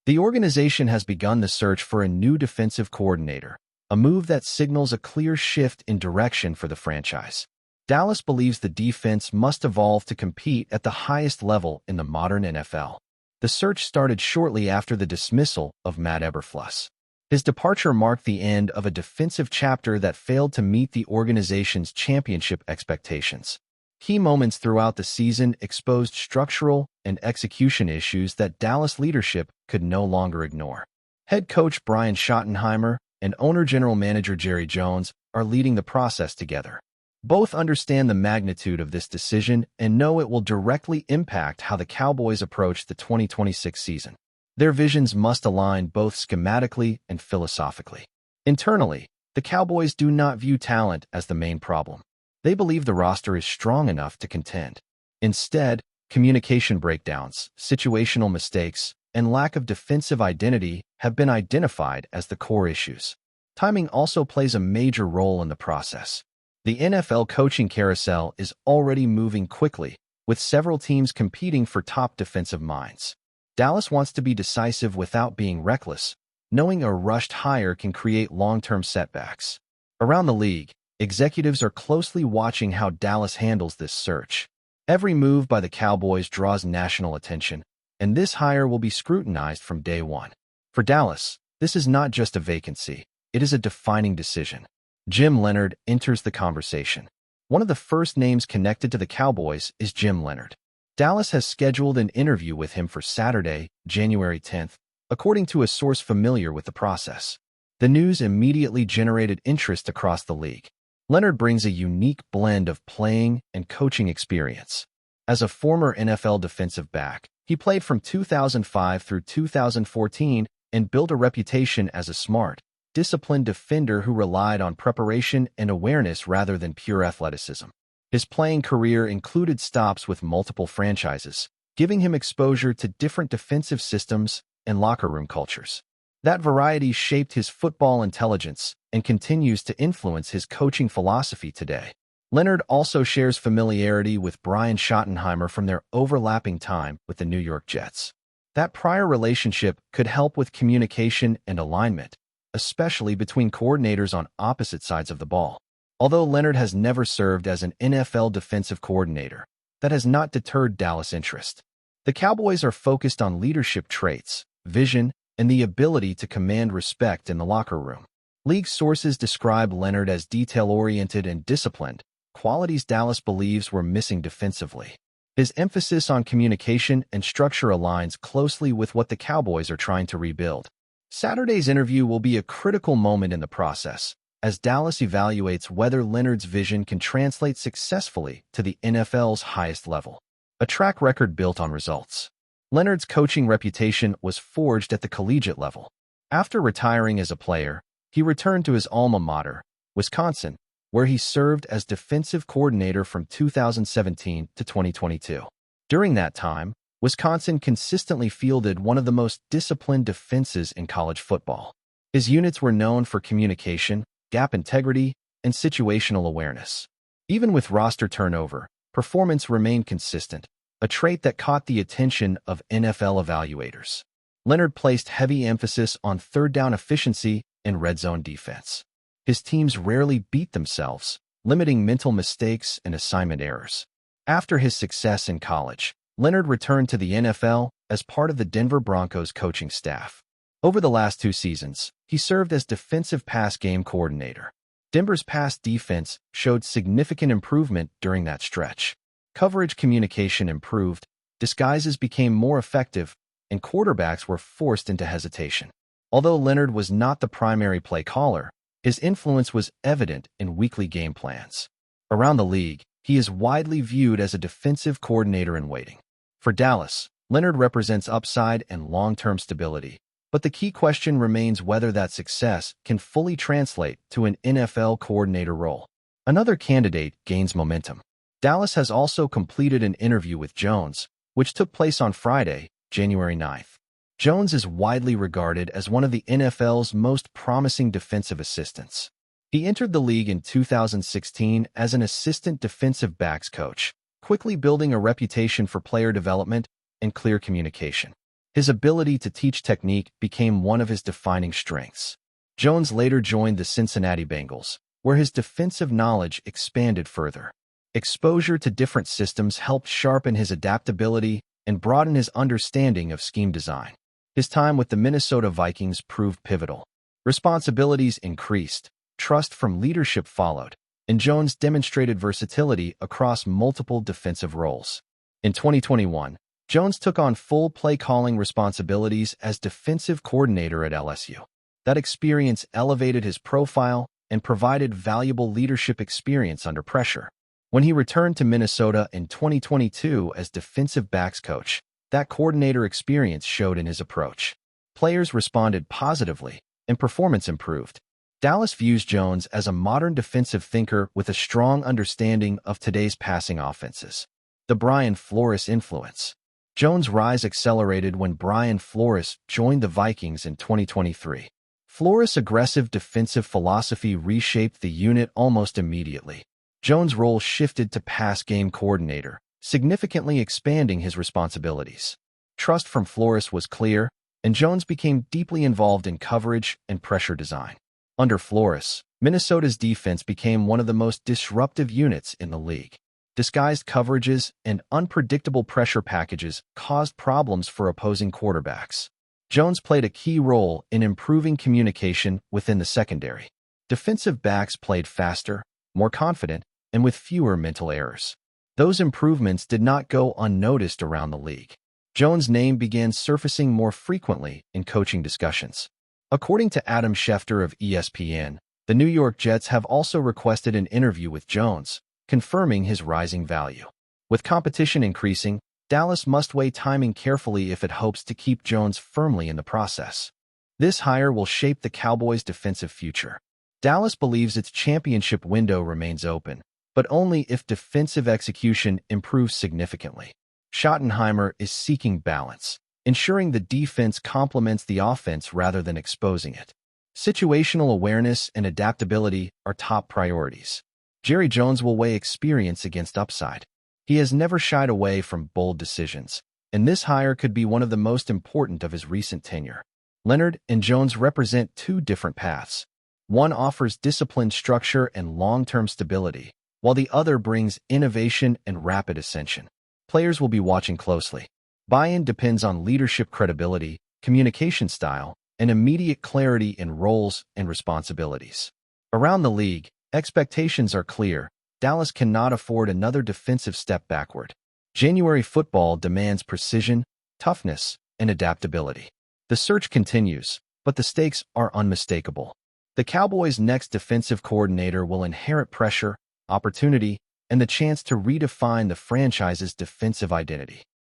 The organization has begun the search for a new defensive coordinator, a move that signals a clear shift in direction for the franchise. Dallas believes the defense must evolve to compete at the highest level in the modern NFL. The search started shortly after the dismissal of Matt Eberflus. His departure marked the end of a defensive chapter that failed to meet the organization's championship expectations. Key moments throughout the season exposed structural and execution issues that Dallas leadership could no longer ignore. Head coach Brian Schottenheimer and owner-general manager Jerry Jones are leading the process together. Both understand the magnitude of this decision and know it will directly impact how the Cowboys approach the 2026 season. Their visions must align both schematically and philosophically. Internally, the Cowboys do not view talent as the main problem. They believe the roster is strong enough to contend. Instead, communication breakdowns, situational mistakes, and lack of defensive identity have been identified as the core issues. Timing also plays a major role in the process. The NFL coaching carousel is already moving quickly, with several teams competing for top defensive minds. Dallas wants to be decisive without being reckless, knowing a rushed hire can create long-term setbacks. Around the league, executives are closely watching how Dallas handles this search. Every move by the Cowboys draws national attention, and this hire will be scrutinized from day one. For Dallas, this is not just a vacancy, it is a defining decision. Jim Leonhard enters the conversation. One of the first names connected to the Cowboys is Jim Leonhard. Dallas has scheduled an interview with him for Saturday, January 10th, according to a source familiar with the process. The news immediately generated interest across the league. Leonhard brings a unique blend of playing and coaching experience. As a former NFL defensive back, he played from 2005 through 2014 and built a reputation as a smart, disciplined defender who relied on preparation and awareness rather than pure athleticism. His playing career included stops with multiple franchises, giving him exposure to different defensive systems and locker room cultures. That variety shaped his football intelligence and continues to influence his coaching philosophy today. Leonhard also shares familiarity with Brian Schottenheimer from their overlapping time with the New York Jets. That prior relationship could help with communication and alignment, especially between coordinators on opposite sides of the ball. Although Leonhard has never served as an NFL defensive coordinator, that has not deterred Dallas' interest. The Cowboys are focused on leadership traits, vision, and the ability to command respect in the locker room. League sources describe Leonhard as detail-oriented and disciplined, qualities Dallas believes were missing defensively. His emphasis on communication and structure aligns closely with what the Cowboys are trying to rebuild. Saturday's interview will be a critical moment in the process, as Dallas evaluates whether Leonhard's vision can translate successfully to the NFL's highest level. A track record built on results. Leonhard's coaching reputation was forged at the collegiate level. After retiring as a player, he returned to his alma mater, Wisconsin, where he served as defensive coordinator from 2017 to 2022. During that time, Wisconsin consistently fielded one of the most disciplined defenses in college football. His units were known for communication, gap integrity, and situational awareness. Even with roster turnover, performance remained consistent, a trait that caught the attention of NFL evaluators. Leonhard placed heavy emphasis on third-down efficiency and red zone defense. His teams rarely beat themselves, limiting mental mistakes and assignment errors. After his success in college, Leonhard returned to the NFL as part of the Denver Broncos coaching staff. Over the last 2 seasons, he served as defensive pass game coordinator. Denver's pass defense showed significant improvement during that stretch. Coverage communication improved, disguises became more effective, and quarterbacks were forced into hesitation. Although Leonhard was not the primary play caller, his influence was evident in weekly game plans. Around the league, he is widely viewed as a defensive coordinator in waiting. For Dallas, Leonhard represents upside and long-term stability, but the key question remains whether that success can fully translate to an NFL coordinator role. Another candidate gains momentum. Dallas has also completed an interview with Jones, which took place on Friday, January 9th. Jones is widely regarded as one of the NFL's most promising defensive assistants. He entered the league in 2016 as an assistant defensive backs coach, quickly building a reputation for player development and clear communication. His ability to teach technique became one of his defining strengths. Jones later joined the Cincinnati Bengals, where his defensive knowledge expanded further. Exposure to different systems helped sharpen his adaptability and broaden his understanding of scheme design. His time with the Minnesota Vikings proved pivotal. Responsibilities increased, trust from leadership followed, and Jones demonstrated versatility across multiple defensive roles. In 2021, Jones took on full play-calling responsibilities as defensive coordinator at LSU. That experience elevated his profile and provided valuable leadership experience under pressure. When he returned to Minnesota in 2022 as defensive backs coach, that coordinator experience showed in his approach. Players responded positively, and performance improved. Dallas views Jones as a modern defensive thinker with a strong understanding of today's passing offenses. The Brian Flores influence. Jones' rise accelerated when Brian Flores joined the Vikings in 2023. Flores' aggressive defensive philosophy reshaped the unit almost immediately. Jones' role shifted to pass game coordinator, significantly expanding his responsibilities. Trust from Flores was clear, and Jones became deeply involved in coverage and pressure design. Under Flores, Minnesota's defense became one of the most disruptive units in the league. Disguised coverages and unpredictable pressure packages caused problems for opposing quarterbacks. Jones played a key role in improving communication within the secondary. Defensive backs played faster, more confident, and with fewer mental errors. Those improvements did not go unnoticed around the league. Jones' name began surfacing more frequently in coaching discussions. According to Adam Schefter of ESPN, the New York Jets have also requested an interview with Jones, confirming his rising value. With competition increasing, Dallas must weigh timing carefully if it hopes to keep Jones firmly in the process. This hire will shape the Cowboys' defensive future. Dallas believes its championship window remains open, but only if defensive execution improves significantly. Schottenheimer is seeking balance, ensuring the defense complements the offense rather than exposing it. Situational awareness and adaptability are top priorities. Jerry Jones will weigh experience against upside. He has never shied away from bold decisions, and this hire could be one of the most important of his recent tenure. Leonard and Jones represent two different paths. One offers disciplined structure and long-term stability, while the other brings innovation and rapid ascension. Players will be watching closely. Buy-in depends on leadership credibility, communication style, and immediate clarity in roles and responsibilities. Around the league, expectations are clear. Dallas cannot afford another defensive step backward. January football demands precision, toughness, and adaptability. The search continues, but the stakes are unmistakable. The Cowboys' next defensive coordinator will inherit pressure, opportunity, and the chance to redefine the franchise's defensive identity.